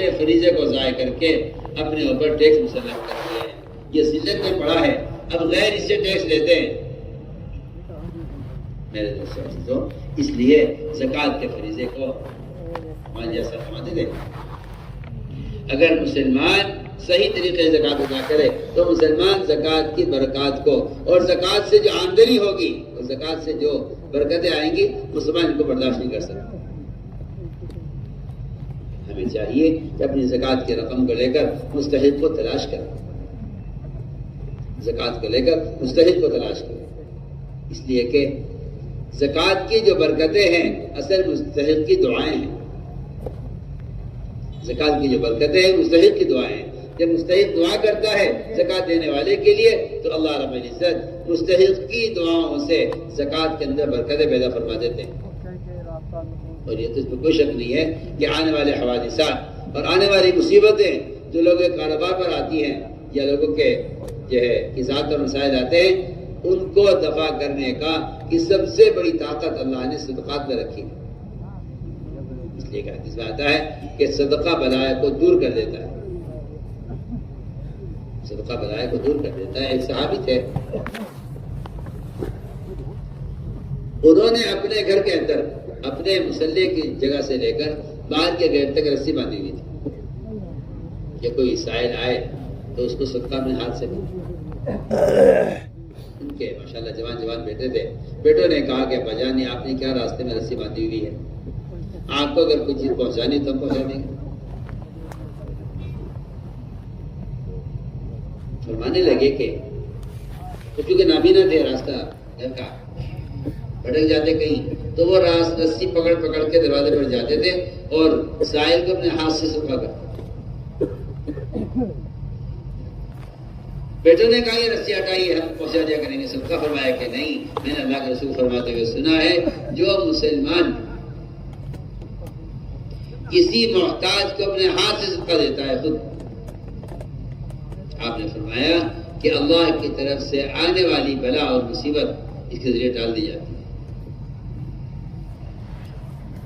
سارے فریضے کو ضائع کر کے اپنے اوپر ٹیکس مسلط کر دیا ہے. یہ ذلت میں پڑا ہے، اب غیر اس سے ٹیکس لیتے ہیں. میرے دوستوں، اس لیے زکوٰۃ کے فریضے کو ہمارے جیسا سمجھتے تھے. اگر مسلمان صحیح طریقے سے زکوٰۃ ادا کرے تو مسلمان زکوٰۃ کی برکات کو اور زکوٰۃ سے جو آمدنی ہوگی اور زکوٰۃ سے جو برکتیں آئیں گی مسلمان ان کو برداشت نہیں کر سکتا. ہمیں چاہیے کہ اپنی زکوٰۃ کی رقم کو لے کر مستحق کو تلاش کریں. زکوٰۃ کو لے کر مستحق کو تلاش کریں، اس لیے کہ زکوٰۃ کی جو برکتیں ہیں اصل مستحق کی دعائیں ہیں. زکوٰۃ کی جو برکتیں ہیں مستحق کی دعائیں ہیں. جب مستحق دعا کرتا ہے زکوٰۃ دینے والے کے لیے تو اللہ رب العزت مستحق کی دعاؤں سے زکوٰۃ کے اندر برکتیں پیدا فرما دیتے ہیں. اور یہ تو اس میں کوئی شک نہیں ہے کہ آنے والے حوادثات اور آنے والی مصیبتیں جو لوگوں کے کاروبار پر آتی ہیں یا لوگوں کے جو ہے حساب پر مسائل آتے ہیں ان کو دفع کرنے کا کی سب سے بڑی طاقت اللہ نے صدقات میں رکھی. اس لیے کہ حدیث میں آتا ہے کہ صدقہ بلائے کو دور کر دیتا ہے. صدقہ بلائے کو دور کر دیتا ہے. ایک صحابی تھے، انہوں نے اپنے گھر کے اندر اپنے مسلح کی جگہ سے لے کر باہر کے گیٹ تک رسی باندھی ہوئی تھی کہ کوئی سائل آئے تو اس کو صدقہ اپنے ہاتھ سے ان کے ماشاءاللہ جوان بیٹے تھے. بیٹوں نے کہا کہ ابا جان آپ نے کیا راستے میں رسی باندھی ہوئی ہے، آپ کو اگر کوئی چیز پہنچانی تو ہم پہنچا دیں گے. فرمانے لگے کہ کیونکہ نابینا تھے، راستہ گھر کا بھٹک جاتے کہیں تو وہ رسی پکڑ کے دروازے پر جاتے تھے اور سائل کو اپنے ہاتھ سے سکھا کرتے. بیٹوں نے کہا یہ رسی ہٹائیے ہم پہنچا دیا کریں گے. صدقہ فرمایا کہ نہیں، میں نے اللہ کے رسول فرماتے ہوئے سنا ہے جو مسلمان کسی محتاج کو اپنے ہاتھ سے صدقہ دیتا ہے خود، آپ نے فرمایا کہ اللہ کی طرف سے آنے والی بلا اور مصیبت اس کے ذریعے ٹال دی جاتی ہے.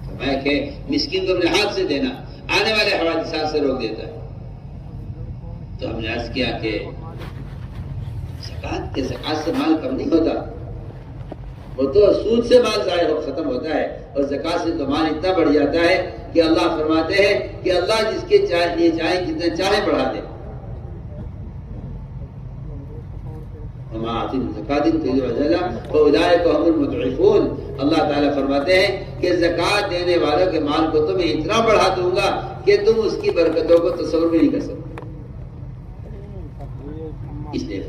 فرمایا کہ مسکین کو اپنے ہاتھ سے دینا آنے والے حوادثات سے روک دیتا ہے. تو ہم نے عرض کیا کہ زکوٰۃ سے مال کم نہیں ہوتا، وہ تو سود سے مال ضائع ختم ہوتا ہے، اور زکوٰۃ سے تو مال اتنا بڑھ جاتا ہے کہ اللہ فرماتے ہیں کہ اللہ جس کے لیے چاہے جتنا چاہے بڑھا دے. اللہ تعالیٰ فرماتے ہیں کہ زکوٰۃ دینے والوں کے مال کو تو میں اتنا بڑھا دوں گا کہ تم اس کی برکتوں کو تصور بھی نہیں کر سکتے. اس لیے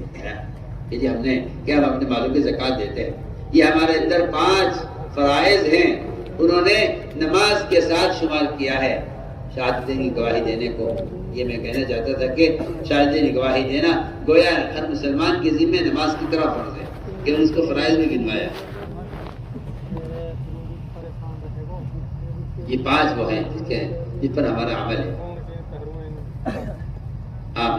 کہ جی ہم اپنے مالوں کی زکوٰۃ دیتے ہیں. یہ ہمارے اندر 5 فرائض ہیں، انہوں نے نماز کے ساتھ شمار کیا ہے. شہادتیں کی گواہی دینے کو یہ میں کہنا چاہتا تھا کہ شہادتیں کی گواہی دینا گویا ہر مسلمان کے ذمہ نماز کی طرح فرض ہے کہ اس کو فرائض میں گنوایا. یہ 5 وہ ہیں جس پر ہمارا عمل ہے. آپ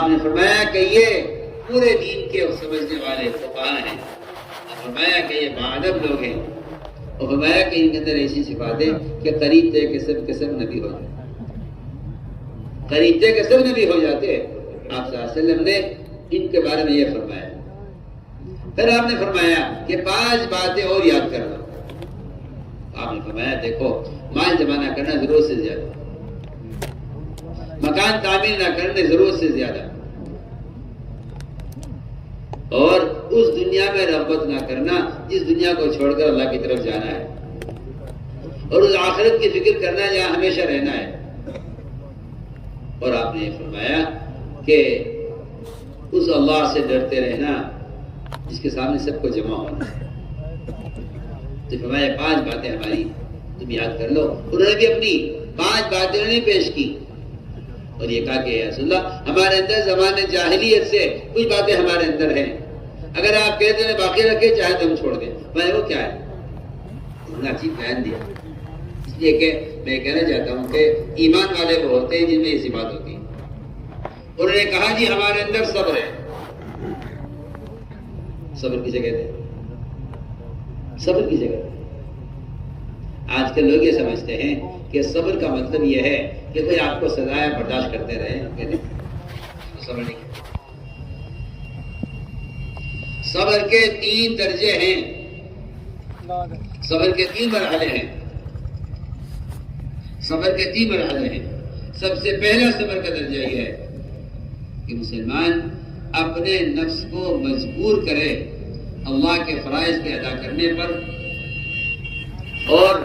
نے فرمایا کہ یہ پورے دین کے سمجھنے والے فقہاء ہیں. فرمایا کہ یہ باادب لوگ ہیں، اور فرمایا کہ ان کے اندر ایسی صفاتیں کہ خریدتے کہ سب نبی ہو جاتے. خریدتے کہ سب نبی ہو جاتے. آپ صلی اللہ علیہ وسلم نے ان کے بارے میں یہ فرمایا. پھر آپ نے فرمایا کہ 5 باتیں اور یاد کرنا. آپ نے فرمایا دیکھو مال جمع نہ کرنا ضرورت سے زیادہ، مکان تعمیر نہ کرنے ضرورت سے زیادہ، اور اس دنیا میں رغبت نہ کرنا جس دنیا کو چھوڑ کر اللہ کی طرف جانا ہے، اور اس آخرت کی فکر کرنا جہاں ہمیشہ رہنا ہے. اور آپ نے یہ فرمایا کہ اس اللہ سے ڈرتے رہنا جس کے سامنے سب کو جمع ہونا. تو فرمایا 5 باتیں ہماری تم یاد کر لو. انہوں نے بھی اپنی 5 باتیں نہیں پیش کی اور یہ کہا کہ یا رسول اللہ ہمارے اندر زمانے جاہلیت سے کچھ باتیں ہمارے اندر ہیں، اگر آپ کہتے ہیں باقی رکھے چاہے تو ہم چھوڑ دیں. میں وہ کیا ہے انہوں نے اچھی بیان دیا. اس لیے کہ میں کہنا چاہتا ہوں کہ ایمان والے وہ ہوتے ہیں جن میں ایسی بات ہوتی ہے. انہوں نے کہا جی ہمارے اندر صبر ہے. صبر کسے کہتے ہیں؟ صبر کسے کہتے ہیں؟ آج کل لوگ یہ سمجھتے ہیں کہ صبر کا مطلب یہ ہے کہ کوئی آپ کو سزائے برداشت کرتے رہے، صبر نہیں۔ صبر کے 3 درجے ہیں، صبر کے 3 مرحلے ہیں، صبر کے 3 مرحلے ہیں۔ سب سے پہلا صبر کا درجہ یہ ہے کہ مسلمان اپنے نفس کو مجبور کرے اللہ کے فرائض کے ادا کرنے پر اور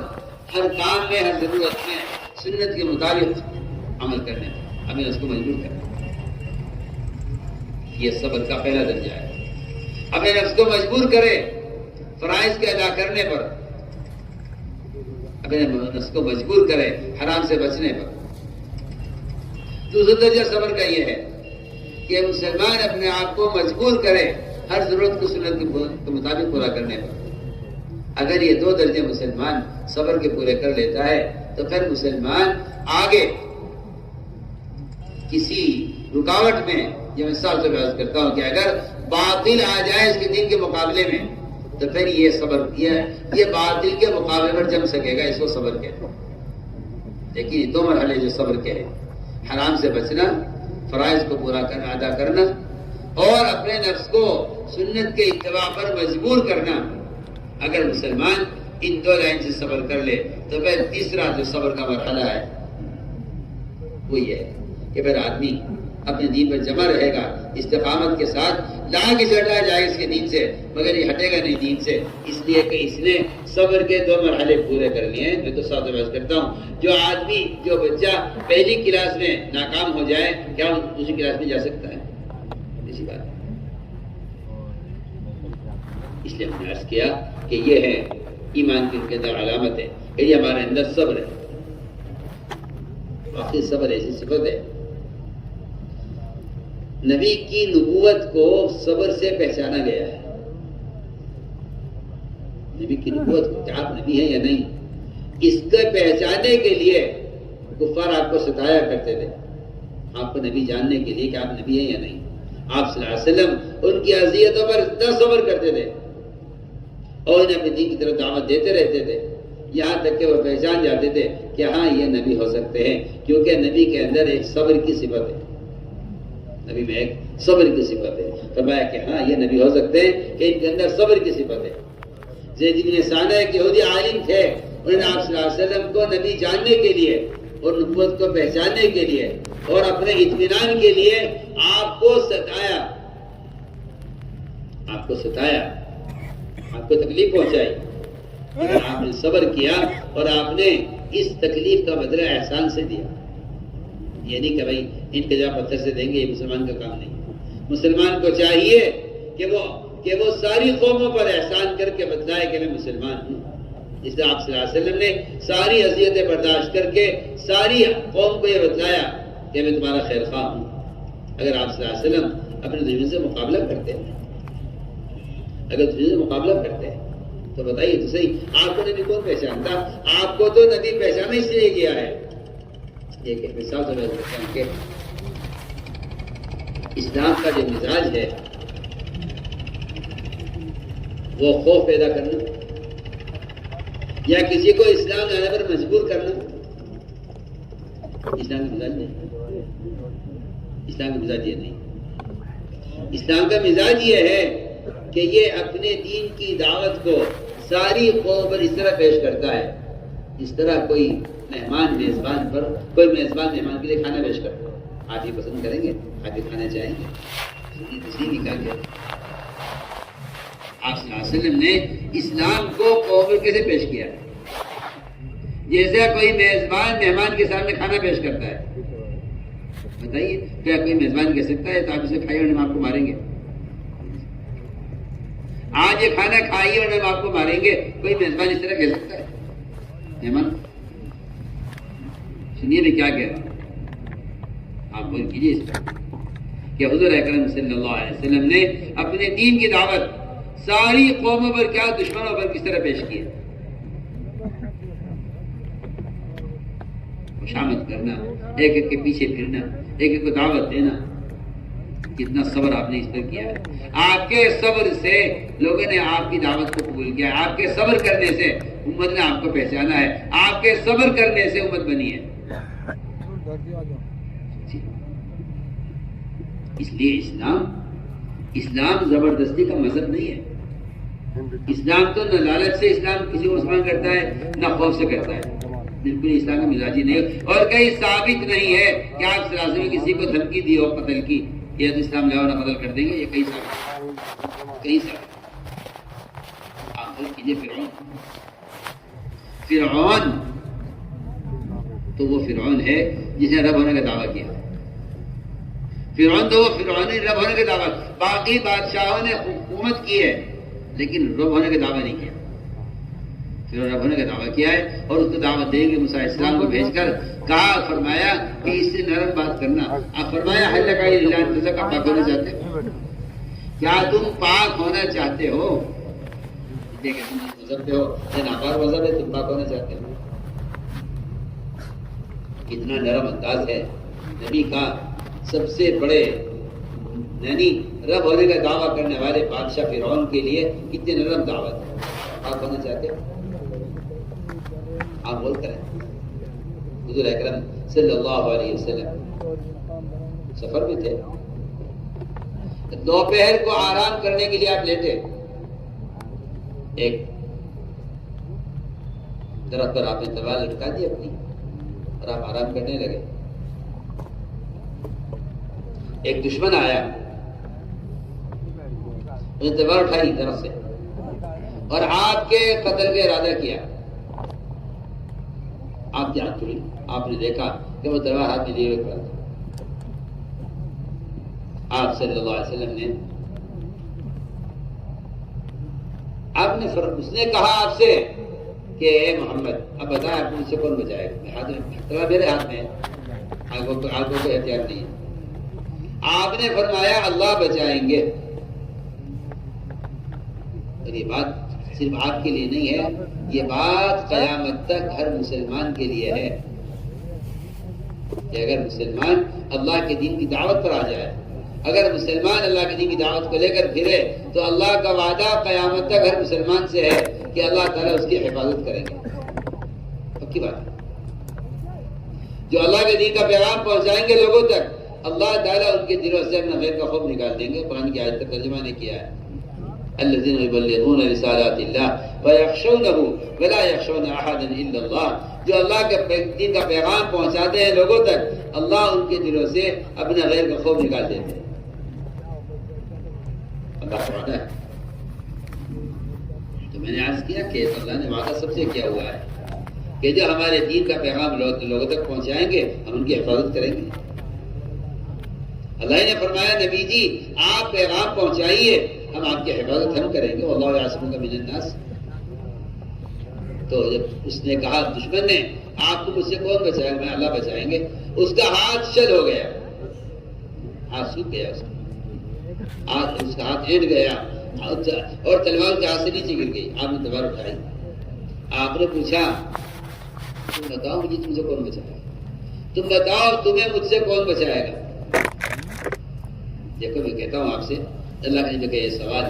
ہر کام میں، ہر ضرورت میں سنت کے مطابق عمل کرنے پر ہمیں اس کو مجبور کرنا۔ یہ صبر کا پہلا درجہ ہے، اپنے نفس کو مجبور کرے فرائض کے ادا کرنے پر، اپنے نفس کو مجبور کرے حرام سے بچنے پر۔ دوسرا درجہ صبر کا یہ ہے کہ مسلمان اپنے آپ کو مجبور کرے ہر ضرورت کو سنت کے مطابق پورا کرنے پر۔ اگر یہ 2 درجے مسلمان صبر کے پورے کر لیتا ہے تو پھر مسلمان آگے کسی رکاوٹ میں، جو میں صاحب سے بحث کرتا ہوں کہ اگر باطل آ جائے اس کے دین کے مقابلے میں تو پھر یہ صبر یہ باطل کے مقابلے پر جم سکے گا، اس کو صبر کہتے ہیں۔ لیکن یہ 2 مرحلے جو صبر کے ہیں، حرام سے بچنا، فرائض کو پورا کرنا، ادا کرنا، اور اپنے نفس کو سنت کے اتباع پر مجبور کرنا، اگر مسلمان ان 2 لائن سے صبر کر لے تو پھر تیسرا جو صبر کا مرحلہ ہے وہ یہ ہے کہ پھر آدمی اپنے دین پر جمع رہے گا استقامت کے ساتھ، لا کے چڑھا جائے اس کے دین سے، مگر یہ ہٹے گا نہیں دین سے، اس لیے کہ اس نے صبر کے 2 مرحلے پورے کر لیے ہیں۔ میں تو ساتھ بحث کرتا ہوں، جو بچہ پہلی کلاس میں ناکام ہو جائے کیا وہ دوسری کلاس میں جا سکتا ہے؟ اسی بات اس لیے ہم نے عرض کیا کہ یہ ہے ایمان کی کے اندر علامت ہے کہ یہ ہمارے اندر صبر ہے۔ آخر صبر ایسی صفت ہے، نبی کی نبوت کو صبر سے پہچانا گیا ہے۔ نبی کی نبوت کو کہ آپ نبی ہیں یا نہیں، اس کو پہچاننے کے لیے کفار آپ کو ستایا کرتے تھے، آپ کو نبی جاننے کے لیے کہ آپ نبی ہیں یا نہیں۔ آپ صلی اللہ علیہ وسلم ان کی اذیتوں پر اتنا صبر کرتے تھے اور انہیں اپنے دین کی طرف دعوت دیتے رہتے تھے، یہاں تک کہ وہ پہچان جاتے تھے کہ ہاں یہ نبی ہو سکتے ہیں، کیونکہ نبی کے اندر ایک صبر کی صفت ہے، نبی میں ایک صبر کی صفت ہے۔ فرمایا کہ ہاں یہ نبی ہو سکتے ہیں کہ ان کے اندر صبر کی صفت ہے۔ زید بن ثانیہ ایک یہودی عالم تھے، انہوں نے آپ صلی اللہ علیہ وسلم کو نبی جاننے کے لیے اور نبوت کو پہچاننے کے لیے اور اپنے اطمینان کے لیے آپ کو ستایا، آپ کو تکلیف پہنچائی، آپ نے صبر کیا اور آپ نے اس تکلیف کا بدلہ احسان سے دیا۔ یہ نہیں کہ بھائی ان کے جواب پتھر سے دیں گے، یہ مسلمان کا کام نہیں۔ مسلمان کو چاہیے کہ وہ ساری قوموں پر احسان کر کے بتلائے کہ میں مسلمان ہوں۔ اس لیے آپ صلی اللہ علیہ وسلم نے ساری اذیتیں برداشت کر کے ساری قوم کو یہ بتلایا کہ میں تمہارا خیر خواہ ہوں۔ اگر آپ صلی اللہ علیہ وسلم اپنے دشمن سے مقابلہ کرتے ہیں، تو بتائیے تو صحیح، آپ کو نبی کون پہچانتا؟ آپ کو تو نبی پہچانا اس لیے گیا ہے۔ ایک مثال سے میں کہتا ہوں کہ اسلام کا جو مزاج ہے وہ خوف پیدا کرنا یا کسی کو اسلام لانے پر مجبور کرنا، اسلام کا مزاج نہیں۔ اسلام کا مزاج یہ نہیں، اسلام کا مزاج یہ ہے کہ یہ اپنے دین کی دعوت کو ساری قوم پر اس طرح پیش کرتا ہے جس طرح کوئی میزبان مہمان کے لیے کھانا پیش کرتا ہے۔ آپ یہ پسند کریں گے، آپ یہ کھانا چاہیں گے، آپ صلی اللہ علیہ وسلم نے اسلام کو قوم پر کیسے پیش کیا ہے؟ جیسے کوئی میزبان مہمان کے سامنے کھانا پیش کرتا ہے۔ بتائیے کیا کوئی میزبان کہہ سکتا ہے تو آپ اسے کھائیے اور ہم آپ کو ماریں گے؟ آج یہ کھانا کھائیے اور ہم آپ کو ماریں گے، کوئی میزبان اس طرح کہہ سکتا ہے؟ مہمان سنیے میں کیا کہہ رہا ہوں، آپ بول کیجیے اس پر کہ حضور اکرم صلی اللہ علیہ وسلم نے اپنے دین کی دعوت ساری قوموں پر کیا، دشمنوں پر کس طرح پیش کیا۔ خوشامد کرنا، ایک ایک کے پیچھے پھرنا، ایک ایک کو دعوت دینا، کتنا صبر آپ نے اس پر کیا ہے۔ آپ کے صبر سے لوگوں نے آپ کی دعوت کو قبول کیا، آپ کے صبر کرنے سے امت نے آپ کو پہچانا ہے، آپ کے صبر کرنے سے امت بنی ہے۔ اس لیے اسلام زبردستی کا مذہب نہیں ہے۔ اسلام تو نہ لالچ سے اسلام کسی کو مسلمان کرتا ہے، نہ خوف سے کرتا ہے، بالکل اسلام کا مزاجی نہیں ہے۔ اور کہیں ثابت نہیں ہے کہ آپ سراسر میں کسی کو دھمکی دی ہو قتل کی، یہ تو اسلام لاؤ نہ قتل کر دیں گے، یہ کہیں ثابت آپ کیجیے۔ فرعون تو وہ فرعون ہے جس نے رب ہونے کا دعویٰ کیا۔ فرعون تو وہ فرعون ہے رب ہونے کا دعویٰ، باقی بادشاہوں نے حکومت کی ہے لیکن رب ہونے کا دعویٰ نہیں کیا۔ پھر رب ہونے کا دعویٰ کیا ہے اور اس کو دعوت دیں گے موسیٰ علیہ السلام کو بھیج کر کہا، فرمایا کہ اس سے نرم بات کرنا۔ آپ فرمایا حل لگائی اعلان جیسا کا پاک ہونا چاہتے ہو، کیا تم پاک ہونا چاہتے ہو؟ دیکھیں تم مذہب پہ ہو، یہ ناپاک مذہب ہے، تم پاک ہونا چاہتے ہو۔ کتنا نرم انداز ہے نبی کا، سب سے بڑے یعنی رب ہونے کا دعویٰ کرنے والے بادشاہ فرعون کے لیے کتنے نرم دعوت ہے۔ آپ ہونا چاہتے ہیں آپ بولتے ہیں۔ حضور اکرم صلی اللہ علیہ وسلم سفر میں تھے، دوپہر کو آرام کرنے کے لیے آپ لیٹے، ایک درخت پر آپ نے تلوار لٹکا دی اپنی اور آپ آرام کرنے لگے۔ ایک دشمن آیا، تلوار اٹھائی طرف سے اور آپ کے قتل کا ارادہ کیا۔ آپ کی ہاتھ چھڑی، آپ نے دیکھا کہ وہ تلوار ہاتھ میں لیے ہوئے کھڑا تھا۔ آپ صلی اللہ علیہ وسلم نے اس نے کہا آپ سے کہ اے محمد اب بتائیں آپ مجھ سے کون بچائے گا؟ تلوار میرے ہاتھ میں ہے، آگوں کو احتیاط نہیں ہے۔ آپ نے فرمایا اللہ بچائیں گے۔ اور یہ بات صرف آپ کے لیے نہیں ہے، یہ بات قیامت تک ہر مسلمان کے لیے ہے کہ اگر مسلمان اللہ کے دین کی دعوت پر آ جائے، اگر مسلمان اللہ کے دین کی دعوت کو لے کر پھرے تو اللہ کا وعدہ قیامت تک ہر مسلمان سے ہے کہ اللہ تعالیٰ اس کی حفاظت کریں گے۔ پکی بات ہے، جو اللہ کے دین کا پیغام پہنچائیں گے لوگوں تک، اللہ تعالیٰ ان کے دلوں سے اپنا غیر کا خوف نکال دیں گے۔ قرآن کی آیت کا ترجمہ نے کیا ہے، الذين يبلغون رسالات الله ويخشونه ولا يخشون احدا الا الله، جو اللہ کے دین کا پیغام پہنچاتے ہیں لوگوں تک، اللہ ان کے دلوں سے اپنے غیر کا خوف نکال دیتے ہیں۔ اللہ کا وعدہ ہے۔ تو میں نے عرض کیا کہ اللہ نے وعدہ سب سے کیا ہوا ہے کہ جو ہمارے دین کا پیغام لوگوں تک پہنچائیں گے ہم ان کی حفاظت کریں گے۔ اللہ نے فرمایا نبی جی آپ پیغام پہنچائیے، ہم آپ کی حفاظت ہم کریں گے، واللہ یعصمک من الناس۔ تو جب اس نے کہا دشمن نے آپ کو مجھ سے کون بچائے گا؟ میں اللہ بچائیں گے، اس کا ہاتھ چل ہو گیا، ہاتھ سوکھ گیا، اس کا ہاتھ اینڈ گیا اور تلوار کے ہاتھ سے نیچے گر گئی۔ آپ نے تلوار اٹھائی، آپ نے پوچھا تم بتاؤ مجھے تم سے کون بچائے گا؟ تم بتاؤ تمہیں مجھ سے کون بچائے گا؟ دیکھو میں کہتا ہوں آپ سے، اللہ نے کہ یہ سوال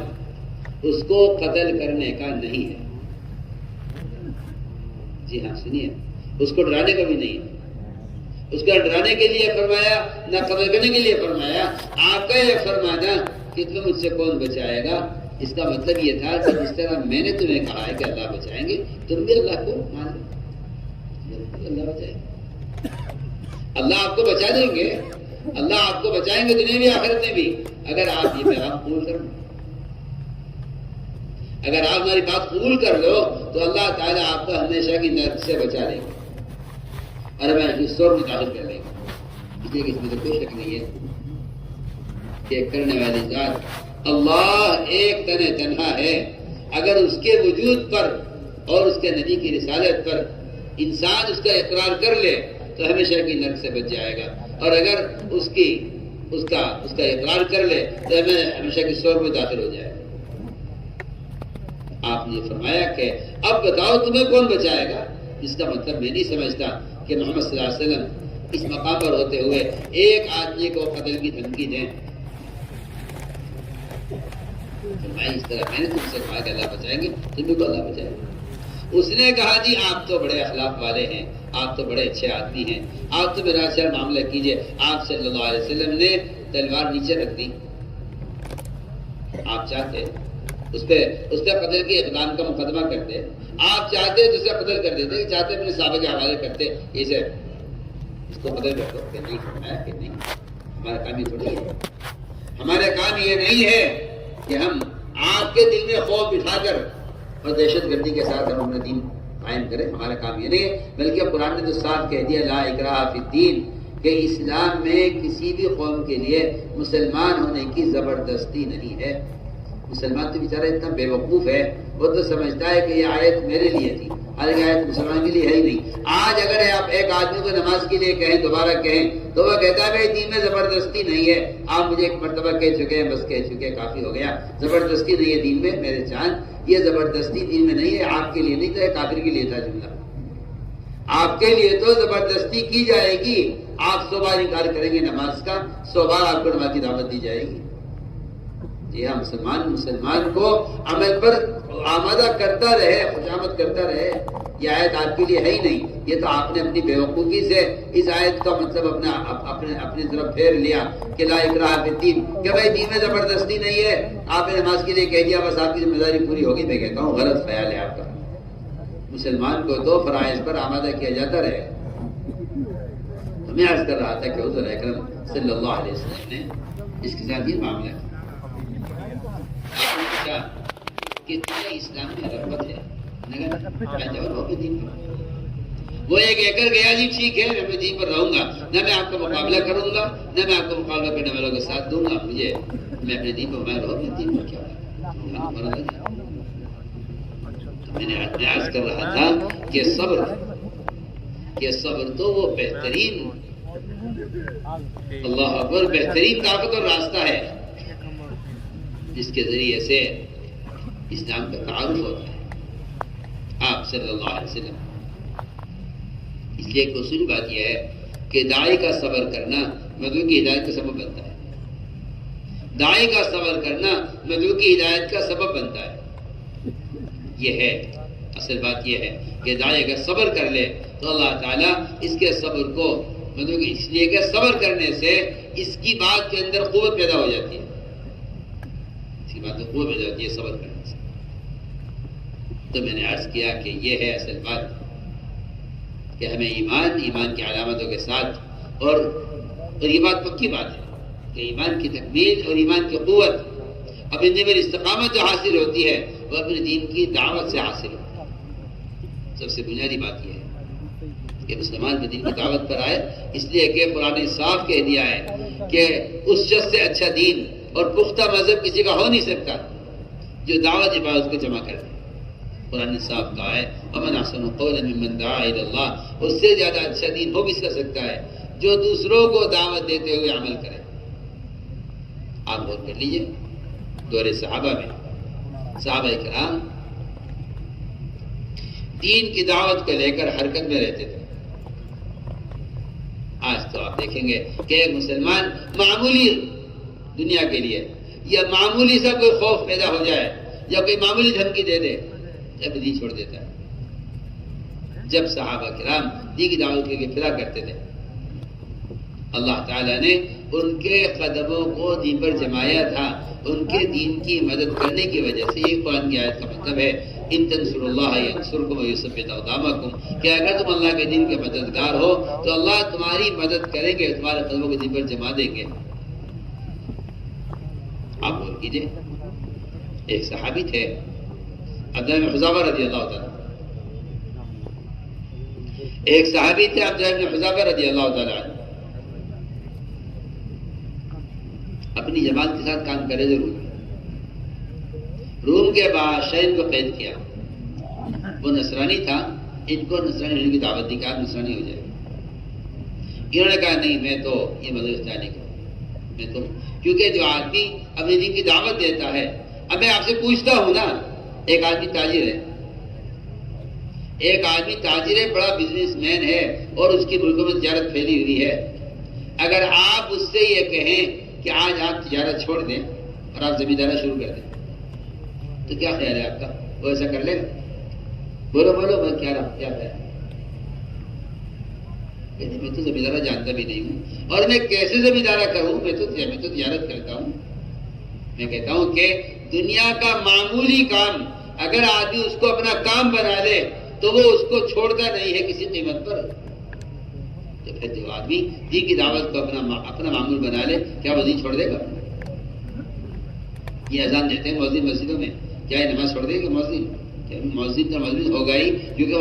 اس کو قتل کرنے کا نہیں ہے، جی ہاں سنیے، اس کو ڈرانے کا بھی نہیں ہے۔ اس کو ڈرانے کے لیے فرمایا نہ قتل کرنے کے لیے فرمایا۔ آپ کا یہ فرمانا کہ تمہیں مجھ سے کون بچائے گا، اس کا مطلب یہ تھا کہ جس طرح میں نے تمہیں کہا ہے کہ اللہ بچائیں گے، تم بھی اللہ کو مان لو، اللہ بچائیں گے، اللہ آپ کو بچا دیں گے، اللہ آپ کو بچائیں گے دنیا بھی آخرت میں بھی، اگر آپ یہ پیغام قبول کر لو، اگر آپ ہماری بات قبول کر لو تو اللہ تعالیٰ آپ کو ہمیشہ کی نرک سے بچا لے گا اور ہمیں اس سور میں داخل کر لے گا۔ اس لیے کہ اس میں تو کوئی شک نہیں ہے کہ کرنے والی ذات اللہ ایک تنہا ہے۔ اگر اس کے وجود پر اور اس کے نبی کی رسالت پر انسان اس کا اقرار کر لے تو ہمیشہ کی نرک سے بچ جائے گا، اور اگر اس کا اقرار کر لے تو ہمیں ہمیشہ کی سور میں داخل ہو جائے گا۔ آپ نے فرمایا کہ اب بتاؤ تمہیں کون بچائے گا، اس کا مطلب میں نہیں سمجھتا کہ محمد صلی اللہ علیہ وسلم اس مقام پر ہوتے ہوئے ایک آدمی کو قتل کی دھمکی دیں۔ فرمایا اس طرح میں نے تم سے کہا کہ اللہ بچائیں گے، تم بھی کو اللہ بچائے گا۔ اس نے کہا جی آپ تو بڑے اخلاق والے ہیں، آپ تو بڑے اچھے آدمی ہیں، آپ تو میرا سے معاملہ کیجئے۔ آپ صلی اللہ علیہ وسلم نے تلوار نیچے رکھ دی۔ آپ چاہتے اس پہ قتل کے اقدام کا مقدمہ کرتے، آپ چاہتے تو اسے قتل کر دیتے، چاہتے اپنے صحابہ کے حوالے کرتے، اسے اس کو قتل کر دو کہ نہیں فرمایا کہ نہیں، ہمارا کام یہ تھوڑی ہے، ہمارا کام یہ نہیں ہے کہ ہم آپ کے دل میں خوف بٹھا کر اور دہشت گردی کے ساتھ ہم اپنا دین قائم کریں، ہمارا کام یہ نہیں ہے، بلکہ قرآن نے تو صاف کہہ دیا لا اکراہ فی الدین، کہ اسلام میں کسی بھی قوم کے لیے مسلمان ہونے کی زبردستی نہیں ہے۔ مسلمان تو بیچارہ اتنا بے وقوف ہے، وہ تو سمجھتا ہے کہ یہ آیت میرے لیے تھی، حالانکہ آیت مسلمان کے لیے ہے ہی نہیں۔ آج اگر آپ ایک آدمی کو نماز کے لیے کہیں، دوبارہ کہیں، تو وہ کہتا ہے بھائی دین میں زبردستی نہیں ہے، آپ مجھے ایک مرتبہ کہہ چکے ہیں، بس کہہ چکے، کافی ہو گیا، زبردستی نہیں ہے دین میں میرے چاند، یہ زبردستی دین میں نہیں ہے، آپ کے لیے نہیں تھا، کافر کے لیے تھا جملہ۔ آپ کے لیے تو زبردستی کی جائے گی، آپ 100 بار انکار کریں گے نماز کا، 100 بار آپ کو نماز کی دعوت دی جائے گی۔ جی ہاں، مسلمان کو عمل پر آمادہ کرتا رہے، خوشامد کرتا رہے۔ یہ آیت آپ کے لیے ہے ہی نہیں، یہ تو آپ نے اپنی بیوقوفی سے اس آیت کا مطلب اپنی طرف پھیر لیا کہ لا اکراہ فی الدین، کہ بھائی دین میں زبردستی نہیں ہے، آپ نے نماز کے لیے کہہ دیا، بس آپ کی ذمہ داری پوری ہوگی۔ میں کہتا ہوں غلط خیال ہے آپ کا۔ مسلمان کو تو فرائض پر آمادہ کیا جاتا رہے۔ میں عرض کر رہا تھا کہ حضور اکرم صلی اللہ علیہ وسلم نے اس کے ساتھ یہ معاملہ کیا۔ آپ نے پوچھا کہ تیرے اسلام میں رغبت ہے؟ وہ یہ کہہ کر گیا جی ٹھیک ہے، میں اپنے دین پر رہوں گا، نہ میں آپ کا مقابلہ کروں گا، نہ میں آپ کو مقابلہ کرنے والوں کے ساتھ دوں گا، میں اپنے دین پر میں رہوں، دین پر کیا میں نے عرض کر رہا تھا کہ صبر تو وہ بہترین، اللہ اکبر، بہترین طاقت اور راستہ ہے جس کے ذریعے سے اسلام کا تعارف ہوتا ہے آپ صلی اللہ علیہ وسلم۔ اس لیے ایک اصول بات یہ ہے کہ داعی کا صبر کرنا مدعو کی ہدایت کا سبب بنتا ہے، داعی کا صبر کرنا مدعو کی ہدایت کا سبب بنتا ہے۔ یہ ہے اصل بات، یہ ہے کہ داعی اگر صبر کر لے تو اللہ تعالیٰ اس کے صبر کو مدعو کی، اس لیے کہ صبر کرنے سے اس کی بات کے اندر قوت پیدا ہو جاتی ہے، اس کی بات میں قوت پیدا ہوتی ہے صبر کرنے سے۔ تو میں نے عرض کیا کہ یہ ہے اصل بات کہ ہمیں ایمان کی علامتوں کے ساتھ، اور یہ بات پکی بات ہے کہ ایمان کی تکمیل اور ایمان کی قوت اپنے دین میں استقامت جو حاصل ہوتی ہے وہ اپنے دین کی دعوت سے حاصل ہوتی ہے۔ سب سے بنیادی بات یہ ہے کہ مسلمان کے دین کی دعوت پر آئے، اس لیے کہ قرآن نے صاف کہہ دیا ہے کہ اس شخص سے اچھا دین اور پختہ مذہب کسی کا ہو نہیں سکتا جو دعوت عبادت کو جمع کر دے۔ قرآن نے صاف کہا ہے وَمَنْ أَحْسَنُ قَوْلًا مِمَّنْ دَعَا إِلَى اللَّهِ، اس سے زیادہ اچھا دین ہو کس کر سکتا ہے جو دوسروں کو دعوت دیتے ہوئے عمل کرے۔ آپ غور کر لیجئے، دور صحابہ میں صحابہ کرام دین کی دعوت کو لے کر حرکت میں رہتے تھے۔ آج تو آپ دیکھیں گے کہ ایک مسلمان معمولی دنیا کے لیے یا معمولی سا کوئی خوف پیدا ہو جائے یا کوئی معمولی دھمکی دے دے جب دین چھوڑ دیتا ہے۔ جب صحابہ کرام دین کی دعوت کے لیے پھرا کرتے تھے، اللہ تعالیٰ نے ان کے قدموں کو دین پر جمایا تھا، ان کے دین کی مدد کرنے کی وجہ سے۔ یہ قرآن کی آیت کا مطلب ہے ان تنصروا اللہ ینصرکم ویثبت اقدامکم، کہ اگر تم اللہ کے دین کے مددگار ہو تو اللہ تمہاری مدد کریں گے، تمہارے قدموں کو دین پر جما دیں گے۔ آپ غور کیجیے، ایک صحابی تھے عبداللہ بن حذافہ رضی اللہ تعالیٰ، ایک صحابی تھے عبداللہ بن حذافہ رضی اللہ تعالیٰ عنہ، اپنی جماعت کے ساتھ کام کرے ضرور، روم کے بادشاہ ان کو قید کیا، وہ نصرانی تھا، ان کو نصرانی ہونے کی دعوت دی کہ آپ نصرانی ہو جائے۔ انہوں نے کہا نہیں، میں تو یہ مدرسہ جانے کا، میں تو، کیونکہ جو آدمی اپنے دین کی دعوت دیتا ہے، اب میں آپ سے پوچھتا ہوں نا، ایک آدمی تاجر ہے، ایک آدمی تاجر ہے، بڑا بزنس مین ہے اور اس کی ملکوں میں تجارت پھیلی ہوئی ہے، اگر آپ اس سے یہ کہیں کہ آج آپ تجارت چھوڑ دیں اور آپ زمینداری شروع کر دیں تو کیا خیال ہے آپ کا؟ وہ ایسا کر لے گا؟ بولو میں کیا ہے؟ میں تو زمیندارہ جانتا بھی نہیں ہوں، اور میں کیسے زمیندارہ کروں؟ میں تو تجارت کرتا ہوں۔ میں کہتا ہوں کہ دنیا کا معمولی کام اگر آدمی اس کو اپنا کام بنا لے تو وہ اس کو چھوڑتا نہیں ہے کسی قیمت پر۔ تو پھر جو آدمی دین کی دعوت کو اپنا معمول بنا لے، کیا وہ دین چھوڑ دے گا؟ یہ اذان دیتے ہیں مؤذن مسجدوں میں، کیا یہ نماز چھوڑ دے گا مؤذن؟ مؤذن کا مجلس ہوگا ہی، کیونکہ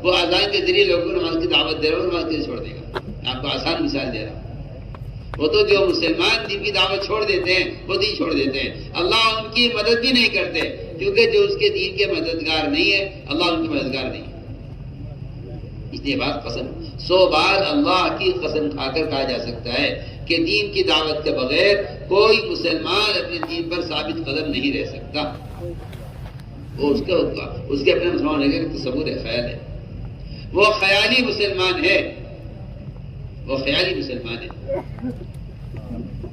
وہ اذان کے ذریعے لوگوں کو نماز کی دعوت دے رہا ہے، نماز کیسے چھوڑ دے گا؟ آپ کو آسان مثال دے رہا ہوں۔ وہ تو جو مسلمان دین کی دعوت چھوڑ دیتے ہیں وہ دین چھوڑ دیتے ہیں، اللہ ان کی مدد بھی نہیں کرتے، کیونکہ جو اس کے دین کے مددگار نہیں ہے اللہ ان کی مددگار نہیں ہے۔ اس لیے بات قسم 100 بار اللہ کی قسم کھا کر کہا جا سکتا ہے کہ دین کی دعوت کے بغیر کوئی مسلمان اپنے دین پر ثابت قدم نہیں رہ سکتا۔ وہ اس کے اپنے مسلمان ہونے کا تصور ہے، خیال ہے، وہ خیالی مسلمان ہے، وہ خیالی مسلمان ہے،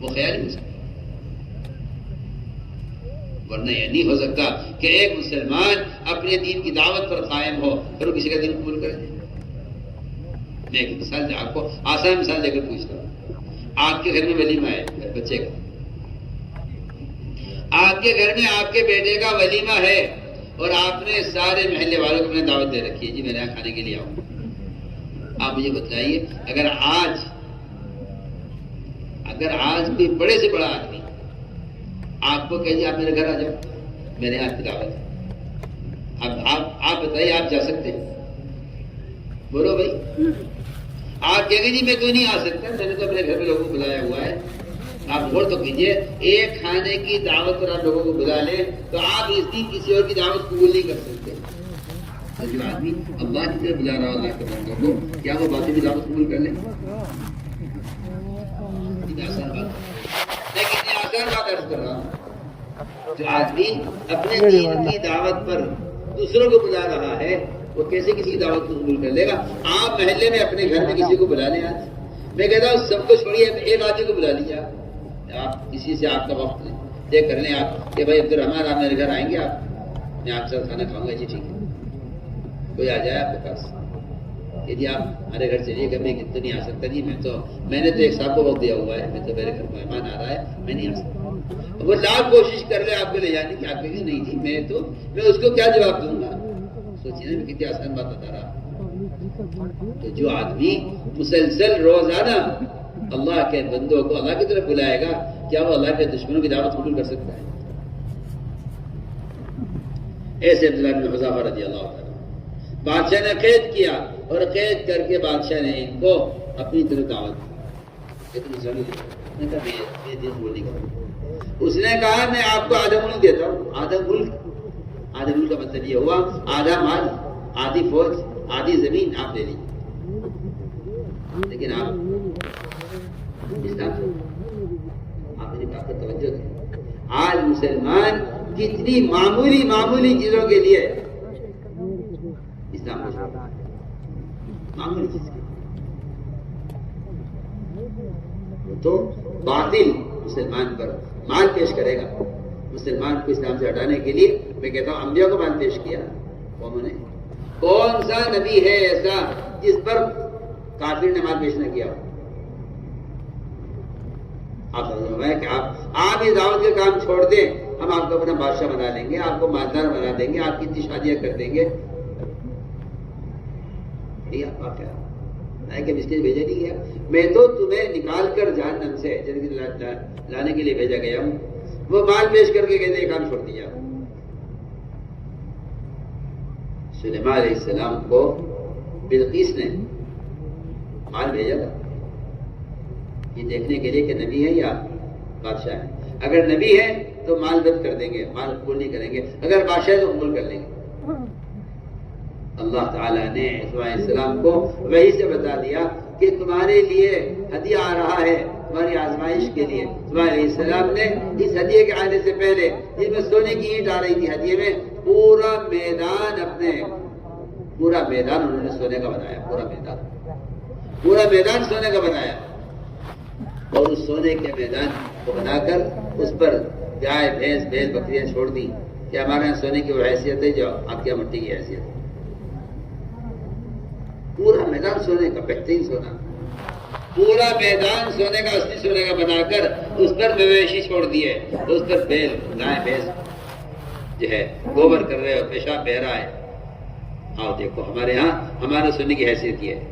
وہ خیالی مسلمان۔ ورنہ یہ نہیں ہو سکتا کہ ایک مسلمان اپنے دین کی دعوت پر قائم ہو پھر وہ کسی کا دین قبول کر دے۔ میں ایک مثال دے آپ کو، آسان مثال دے کر پوچھتا ہوں۔ آپ کے گھر میں ولیمہ ہے بچے کا، آپ کے گھر میں آپ کے بیٹے کا ولیمہ ہے اور آپ نے سارے محلے والوں کو اپنے دعوت دے رکھی ہے، جی میرے یہاں کھانے کے لیے آؤں۔ آپ مجھے بتائیے اگر آج کوئی بڑے سے بڑا آدمی آپ کو کہے جی آپ میرے گھر آ جاؤ، میرے یہاں کی دعوت ہے، آپ بتائیے آپ جا سکتے ہیں؟ بولو بھائی، آپ کہیں گے جی میں تو نہیں آ سکتا، میں نے تو اپنے گھر میں لوگوں کو بلایا ہوا ہے۔ آپ غور تو کیجیے، ایک کھانے کی دعوت پر آپ لوگوں کو بلا لیں تو آپ اس دن کسی اور کی دعوت قبول نہیں کر سکتے۔ جو آدمی اللہ کی طرف بلا رہا ہے اللہ کے بندوں کو، کیا وہ باطل کی دعوت قبول کر لیں؟ آسان بات، میں کتنی آسان بات عرض کر رہا ہوں۔ جو آدمی اپنے دین کی دعوت پر دوسروں کو بلا رہا ہے وہ کیسے کسی کی دعوت کو قبول کر لے گا؟ آپ محلے میں اپنے گھر میں کسی کو بلا لیں، آج میں کہتا ہوں سب کو چھوڑیے، ایک آدمی کو بلا لیجیے، آپ کسی سے آپ کا وقت طے کر لیں آپ کہ بھائی عبدالرحمان آپ میرے گھر آئیں گے، آپ میں آپ سے کھانا کھاؤں گا، جی ٹھیک ہے۔ کوئی آ جائے آپ کے پاس کہ جی آپ ہمارے گھر چلیے گا، میں تو نہیں آ سکتا جی، میں نے تو ایک صاحب کو وقت دیا ہوا ہے، میں تو میرے گھر مہمان آ رہا ہے، میں نہیں آ سکتا۔ وہ لاکھ کوشش کر لے آپ کو لے جانے کی، آپ کہیں گے نہیں جی میں اس کو کیا جواب دوں گا؟ سوچیے نا میں کتنی آسان بات بتا رہا ہوں۔ تو جو آدمی مسلسل روزانہ اللہ کے بندوں کو اللہ کی طرف بلائے گا، کیا وہ اللہ کے دشمنوں کی دعوت قبول کر سکتا ہے؟ ایسے عبداللہ بن حذافہ رضی اللہ عنہ بادشاہ نے قید کیا اور قید کر کے بادشاہ نے ان کو اپنی طرف دعوت دی۔ اس نے کہا میں آپ کو آدھا ملک دیتا ہوں۔ آدھا ملک کا مطلب یہ ہوا آدھا مال، آدھی فوج، آدھی زمین آپ لے لیجیے، لیکن آپ میری بات پر توجہ دیں۔ آج مسلمان کتنی معمولی چیزوں کے لیے اسلام کو معمولی چیز کے تو باطل مسلمان پر مال پیش کرے گا۔ مسلمان کو اسلام سے ہٹانے کے لیے میں کہتا ہوں انبیاء کو مال پیش کیا قوموں نے۔ کون سا نبی ہے ایسا جس پر کافر نے مال پیش نہ کیا؟ آپ یہ دعوت کے کام چھوڑ دیں، ہم آپ کو اپنا بادشاہ بنا لیں گے، آپ کو مالدار بنا دیں گے، آپ کی اتنی شادیاں کر دیں گے۔ کہ مسٹیج بھیجا نہیں گیا، میں تو تمہیں نکال کر جہنم سے جنت لانے کے لیے بھیجا گیا ہوں۔ وہ مال پیش کر کے کہتے ہیں کام چھوڑ دیا۔ سلیمان علیہ السلام کو بلقیس نے مال بھیجا تھا یہ دیکھنے کے لیے کہ نبی ہے یا بادشاہ ہے۔ اگر نبی ہے تو مال ضبط کر دیں گے، مال قبول نہیں کریں گے، اگر بادشاہ ہے تو قبول کر لیں گے۔ اللہ تعالیٰ نے علیہ السلام کو وحی سے بتا دیا کہ تمہارے لیے ہدیہ آ رہا ہے، تمہاری آزمائش کے لیے۔ علیہ السلام نے اس ہدیے کے آنے سے پہلے جس میں سونے کی اینٹ آ رہی تھی ہدیے میں، پورا میدان انہوں نے سونے کا بنایا، پورا میدان سونے کا بنایا، اور اس سونے کے میدان کو بنا کر اس پر گائے بھینس بکریاں چھوڑ دی کہ ہمارے یہاں سونے کی وہ حیثیت ہے جو آپ کے یہاں مٹی کی حیثیت ہے۔ پورا میدان سونے کا، بہترین سونا، پورا میدان سونے کا، اصلی سونے کا بنا کر اس پر مویشی چھوڑ دیے، اس پر بیل گائے بھینس جو ہے گوبر کر رہے اور پیشاب بہ رہا ہے۔ آؤ دیکھو ہمارے ہاں ہمارا سونے کی حیثیت یہ ہے۔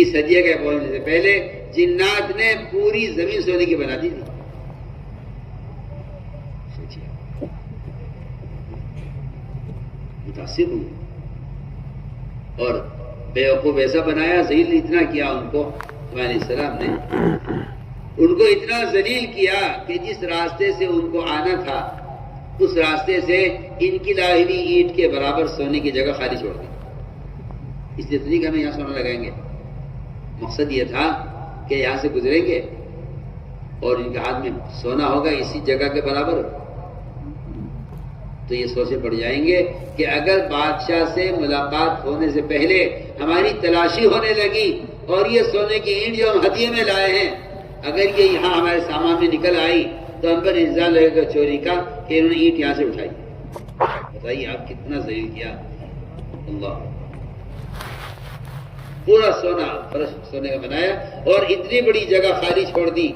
اس ہدیے کے پہنچنے سے پہلے جنات نے پوری زمین سونے کی بنا دی تھی۔ متاثر ہوئے اور بیوقوف ایسا بنایا، ذلیل اتنا کیا ان کو، علیہ السلام نے ان کو اتنا ذلیل کیا کہ جس راستے سے ان کو آنا تھا اس راستے سے ان کی لائی ہوئی اینٹ کے برابر سونے کی جگہ خالی چھوڑ دی۔ اس لیے تو نہیں کہ ہمیں یہاں سونا لگائیں گے، مقصد یہ تھا کہ یہاں سے گزریں گے اور ان کے ہاتھ میں سونا ہوگا اسی جگہ کے برابر، تو یہ سوچے پڑ جائیں گے کہ اگر بادشاہ سے ملاقات ہونے سے پہلے ہماری تلاشی ہونے لگی اور یہ سونے کی اینٹ جو ہم ہدیے میں لائے ہیں اگر یہ یہاں ہمارے سامان میں نکل آئی تو ہم پر الزام لگے گا چوری کا کہ انہوں نے اینٹ یہاں سے اٹھائی۔ بتائیے آپ کتنا ذلیل کیا اللہ۔ پورا سونا، فرش سونے کا بنایا اور اتنی بڑی جگہ خالی چھوڑ دی،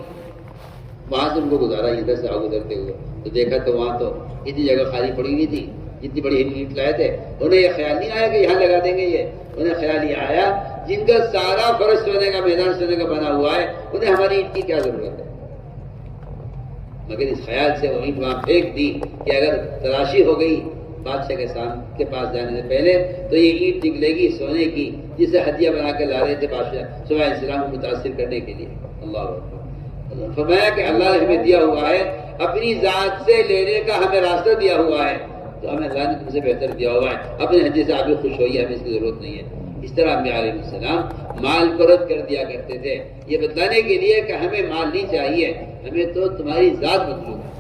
وہاں سے ان کو گزارا، ادھر سے آگے گزرتے ہوئے تو دیکھا تو وہاں تو اتنی جگہ خالی پڑی ہوئی تھی، جتنی بڑی اینٹ لائے تھے انہیں یہ خیال نہیں آیا کہ یہاں لگا دیں گے، یہ انہیں خیال یہ آیا جن کا سارا فرش سونے کا، میدان سونے کا بنا ہوا ہے، انہیں ہماری اینٹ کی کیا ضرورت ہے؟ مگر اس خیال سے وہ اینٹ وہاں پھینک دی کہ اگر تلاشی ہو گئی بادشاہ کے پاس جانے سے پہلے تو یہ اینٹ نکلے گی سونے کی جسے ہدیہ بنا کے لا رہے تھے بادشاہ صبح السلام کو متاثر کرنے کے لیے۔ اللہ اکبر۔ فرمایا کہ اللہ نے ہمیں دیا ہوا ہے، اپنی ذات سے لینے کا ہمیں راستہ دیا ہوا ہے، تو ہمیں اللہ نے تم سے بہتر دیا ہوا ہے، اپنے ہدیے سے آپ بھی خوش ہوئیے، ہمیں اس کی ضرورت نہیں ہے۔ اس طرح انبیاء علیہ السلام مال کو رد کر دیا کرتے تھے، یہ بتلانے کے لیے کہ ہمیں مال نہیں چاہیے، ہمیں تو تمہاری ذات مطلوب ہے۔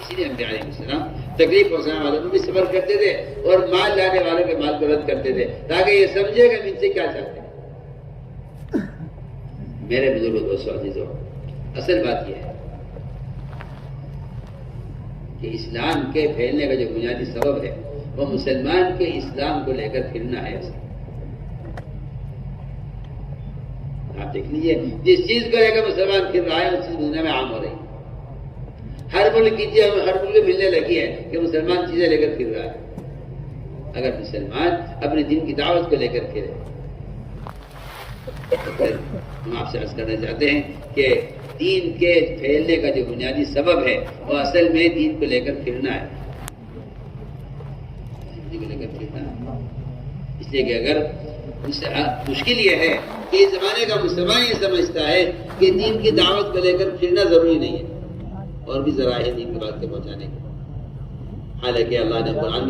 اسی لیے انبیاء علیہ السلام تکلیف پہنچانے والوں میں بھی صبر کرتے تھے اور مال لانے والوں کے مال کو رد کرتے تھے تاکہ یہ سمجھے کہ ہم ان سے کیا چاہتے ہیں۔ میرے بزرگوں دوستوں عزیزوں، اصل بات یہ ہے کہ اسلام کے پھیلنے کا جو بنیادی سبب ہے وہ مسلمان کے اسلام کو لے کر پھرنا ہے۔ آپ دیکھ لیجیے جس چیز کو لے کر مسلمان پھر رہا ہے اس چیز دنیا میں عام ہو رہی ہے، ہر ملک کی چیز ہر ملک میں ملنے لگی ہے کہ مسلمان چیزیں لے کر پھر رہا ہے۔ اگر مسلمان اپنے دین کی دعوت کو لے کر پھرے، ہم آپ سے عرض کرنا چاہتے ہیں کہ دین کے پھیلنے کا جو بنیادی سبب ہے وہ اصل میں دین کو لے کر پھرنا ہے، اس لیے کہ اگر مشکل یہ ہے کہ اس زمانے کا مسلمان یہ سمجھتا ہے کہ دین کی دعوت کو لے کر پھرنا ضروری نہیں ہے، اور بھی ذرائع ہے دین کی بات کے پہنچانے کے، حالانکہ اللہ نے قرآن